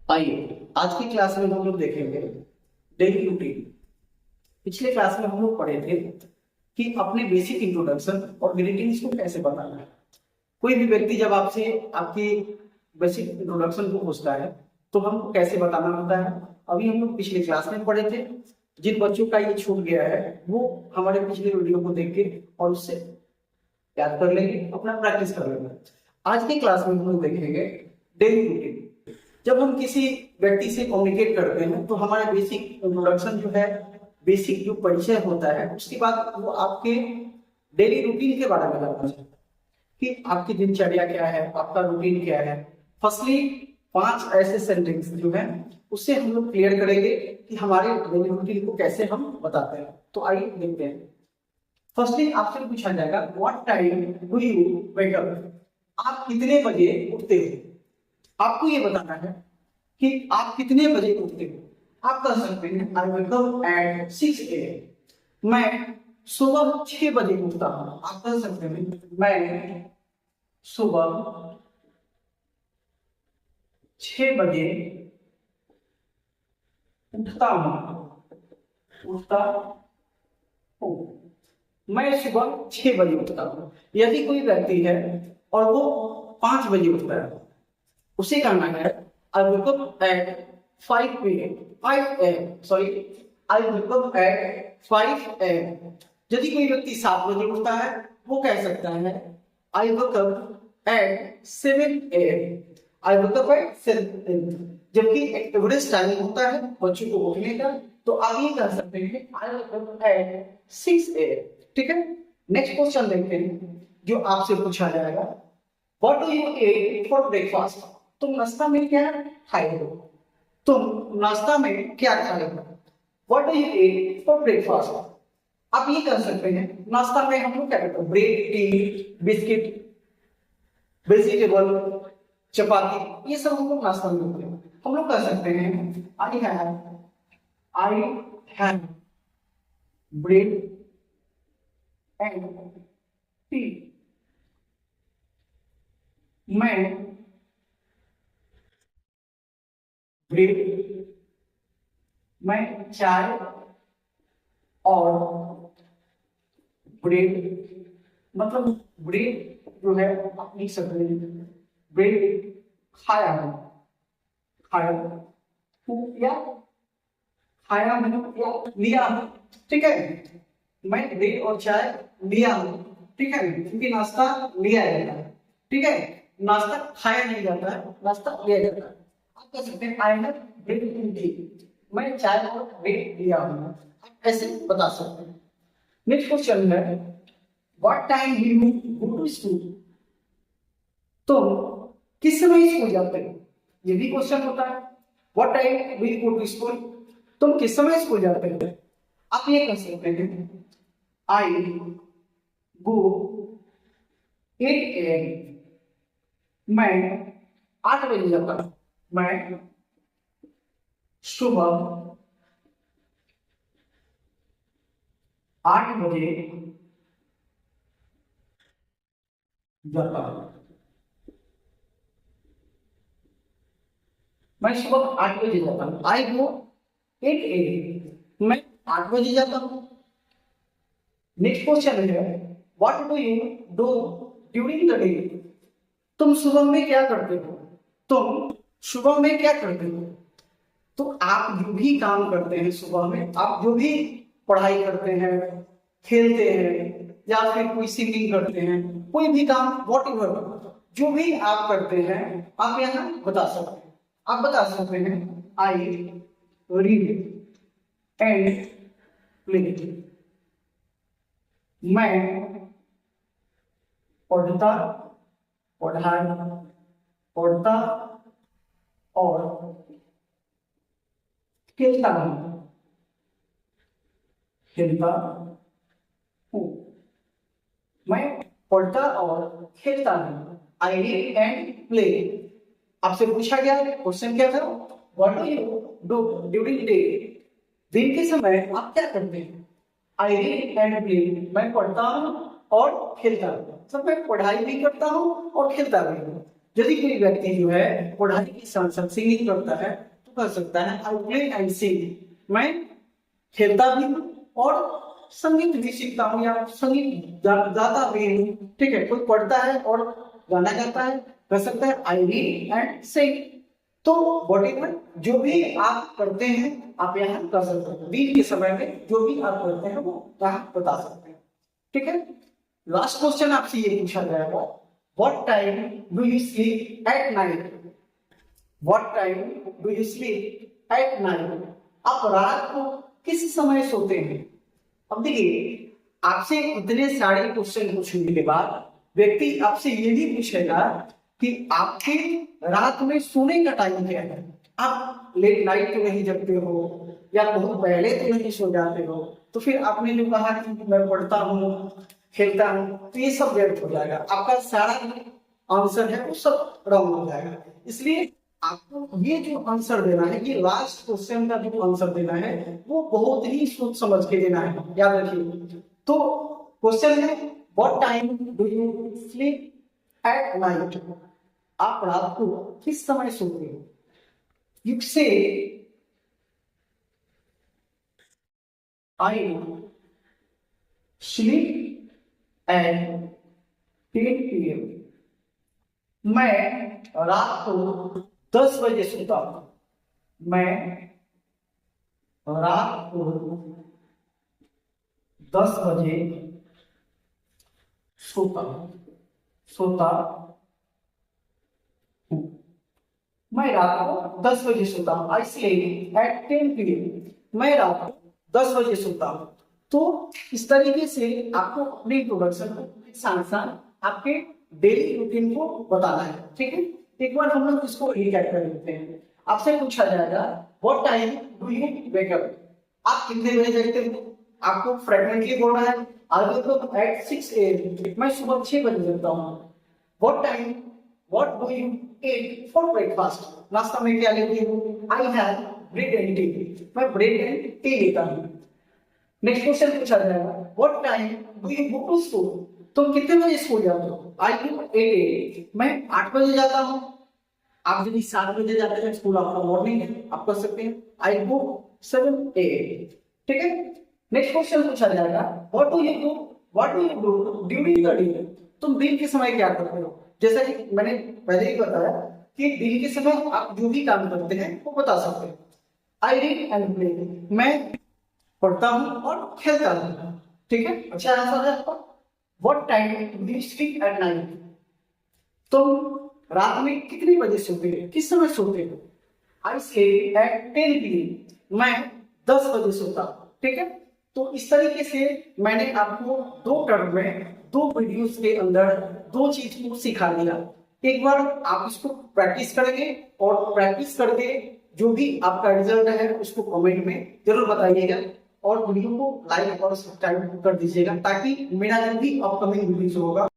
आइए आज की क्लास में हम लोग देखेंगे डेली रूटीन। पिछले क्लास में हम लोग पढ़े थे कि अपने बेसिक इंट्रोडक्शन और ग्रीटिंग्स को कैसे बताना है। कोई भी व्यक्ति जब आपसे आपकी बेसिक इंट्रोडक्शन को पूछता है तो हमको कैसे बताना होता है। अभी हम लोग पिछले क्लास में पढ़े थे। जिन बच्चों का ये छूट गया है वो हमारे पिछले वीडियो को देख के और उससे याद कर लेंगे, अपना प्रैक्टिस कर लेंगे। आज की क्लास में हम लोग देखेंगे डेली रूटीन। जब हम किसी व्यक्ति से कम्युनिकेट करते हैं तो हमारा बेसिक इंट्रोडक्शन जो है, बेसिक जो परिचय होता है, उसके बाद वो आपके डेली रूटीन के बारे में जानना चाहते हैं कि आपकी दिनचर्या क्या है, आपका रूटीन क्या है। फर्स्टली 5 ऐसे सेंटेंस जो है उससे हम लोग क्लियर करेंगे कि हमारे डेली रूटीन को कैसे हम बताते हैं। तो आइए देखते हैं। फर्स्टली आपसे पूछा जाएगा what time do you wake up. आप कितने बजे उठते हो। आपको ये बताना है कि आप कितने बजे उठते हो। आप कह सकते हैं आई वेक अप एट 6 AM। मैं सुबह 6 बजे उठता हूँ। आप कह सकते हैं मैं सुबह 6 बजे उठता उठता हूँ। मैं सुबह 6 बजे उठता हूँ। यदि कोई व्यक्ति है और वो 5 बजे उठता है, उसे कहना है I wake up at 5 PM. 5 AM. Sorry. I wake up at 5 AM. यदि कोई व्यक्ति 7 बजे उठता है वो कह सकता है I wake up at 7 AM. I wake up at 7 AM. जबकि एक एवरेज टाइम होता है बच्चों को उठने का, तो आप ये कह सकते हैं I wake up at 6 AM. ठीक है। नेक्स्ट क्वेश्चन देखते हैं जो आपसे पूछा जाएगा What do you eat for breakfast? तुम नाश्ता में क्या खाए हो। तुम नाश्ता में क्या खाए हो। What do you eat for breakfast? आप ये कर सकते हैं नाश्ता में हम लोग क्या करते हैं, ब्रेड, टी, बिस्किट, वेजिटेबल, चपाती, ये सब हम लोग नाश्ता में करते हैं। हम लोग कह सकते हैं आई हैव ब्रेड एंड टी। मैं ब्रेड, मैं चाय और ब्रेड, मतलब ब्रेड जो है आप लिख सकते हैं ब्रेड खाया हूं, खाया हूं या खाया हूं या लिया हूं। ठीक है। मैं ब्रेड और चाय लिया हूं। ठीक है, क्योंकि नाश्ता लिया जाता है। ठीक है, नाश्ता खाया नहीं जाता है, नाश्ता लिया जाता है। आप कह सकते हैं आई हैव ब्रेड एंड टी। मैं चाय और ब्रेड लिया हूं। आप ऐसे बता सकते हैं। नेक्स्ट क्वेश्चन है what time do you go to school. तुम किस समय स्कूल जाते हो। ये भी क्वेश्चन होता है what time do you go to school. तुम किस समय स्कूल जाते हो। आप ये कह सकते हैं आई गो 8 AM। मैं 8 बजे जाता हूँ। मैं सुबह 8 बजे जाता हूँ। मैं सुबह 8 बजे जाता हूँ। आई गो 8 AM। मैं 8 बजे जाता हूँ। नेक्स्ट क्वेश्चन है what do you do during the day. तुम सुबह में क्या करते हो। तुम सुबह में क्या करते हो। तो आप जो भी काम करते हैं सुबह में, आप जो भी पढ़ाई करते हैं, खेलते हैं या फिर कोई सिंगिंग करते हैं, कोई भी काम वॉट एवर जो भी आप करते हैं आप यहाँ बता सकते हैं। आप बता सकते हैं आई रीड एंड प्ले। मैं पढ़ता, पढ़ाई, पढ़ता और खेलता हूँ, खेलता हूँ। मैं पढ़ता और खेलता हूँ। I read and play. आपसे पूछा गया क्वेश्चन क्या था what do you do during day. दिन के समय आप क्या करते हैं। I read and play. मैं पढ़ता हूँ और खेलता हूँ। मतलब मैं पढ़ाई भी करता हूँ और खेलता भी हूँ। यदि कोई व्यक्ति जो है पढ़ाई के साथ साथ सिंगिंग करता है तो कर सकता है आई प्ले एंड सिंग, मैं खेलता भी हूँ और संगीत भी सीखता हूँ या संगीत गाता भी हूँ। ठीक है, कोई पढ़ता है और गाना गाता है, कर सकता है आई रीड एंड सिंग। तो व्हाटएवर जो भी आप करते हैं आप यहाँ कर सकते हैं, दिन के समय में जो भी आप करते हैं वो यहाँ बता सकते हैं। ठीक है, लास्ट क्वेश्चन आपसे ये पूछा जाएगा, what time do you sleep at night? What time do you sleep at night? आप रात को किस समय सोते हैं? अब देखिए, आपसे इतने सारे क्वेश्चन पूछने के बाद व्यक्ति आपसे ये भी पूछेगा कि आपके रात में सोने का टाइम क्या है। आप लेट नाइट तो नहीं जगते हो या बहुत पहले तो नहीं सो जाते हो, तो फिर आपने जो कहा कि मैं पढ़ता हूँ खेलता हूँ, तो ये सब व्यर्थ हो जाएगा, आपका सारा आंसर है वो सब रॉन्ग हो जाएगा। इसलिए आपको ये जो आंसर देना है, ये लास्ट क्वेश्चन का जो आंसर देना है वो बहुत ही सोच समझ के देना है, याद रखिए। तो क्वेश्चन है what time do you sleep at night? आप रात को किस समय सोते हो? यू से आई स्लीप एट 10 PM। मैं रात को 10 बजे सोता हूं। मैं रात को 10 बजे सोता हूं। मैं रात को 10 बजे सोता हूं। I sleep at 10 PM। मैं रात को 10 बजे सोता हूं। तो इस तरीके से आपको अपनी इंट्रोडक्शन को साथ साथ आपके डेली रूटीन को बताना है। ठीक है, एक बार हम लोग इसको रिकैप कर लेते हैं। आपसे पूछा जाएगा what time do you wake up? आप कितने बजे जगते हो? आपको फ्रेक्वेंटली बोलना है I wake up at 6 AM। मैं सुबह 6 बजे जगता हूँ। What time what do you eat for breakfast? नाश्ता में क्या लेते हो? I have bread and tea. मैं ब्रेड एंड टी लेता हूँ। नेक्स्ट क्वेश्चन पूछा जाएगा what time do you go to school? तुम कितने बजे स्कूल जाते हो? आई गो 8 AM। मैं 8 बजे जाता हूँ। आप यदि 7 बजे जाते हैं, स्कूल आपका मॉर्निंग है, आप कर सकते हैं आई गो 7 AM। ठीक है, नेक्स्ट क्वेश्चन पूछा जाएगा what do you do during the day? तुम दिन के समय क्या करते हो? जैसा कि मैंने पहले ही बताया कि दिन के समय आप जो भी काम करते हैं वो बता सकते हैं। I read and play. मैं पढ़ता हूँ और खेलता हूँ। ठीक है, अच्छा आंसर है आपका। What time do you sleep at night? तुम रात में कितने बजे सोते हो? किस समय सोते हो? I sleep at 10 PM। मैं 10 बजे सोता हूँ। ठीक है, तो इस तरीके से मैंने आपको 2 टर्म में 2 वीडियोस के अंदर 2 चीज को सिखा दिया। एक बार आप इसको प्रैक्टिस करेंगे और प्रैक्टिस करके जो भी आपका रिजल्ट है उसको कमेंट में जरूर बताइएगा और वीडियो को लाइक और सब्सक्राइब कर दीजिएगा ताकि मेरा जो भी अपकमिंग वीडियो होगा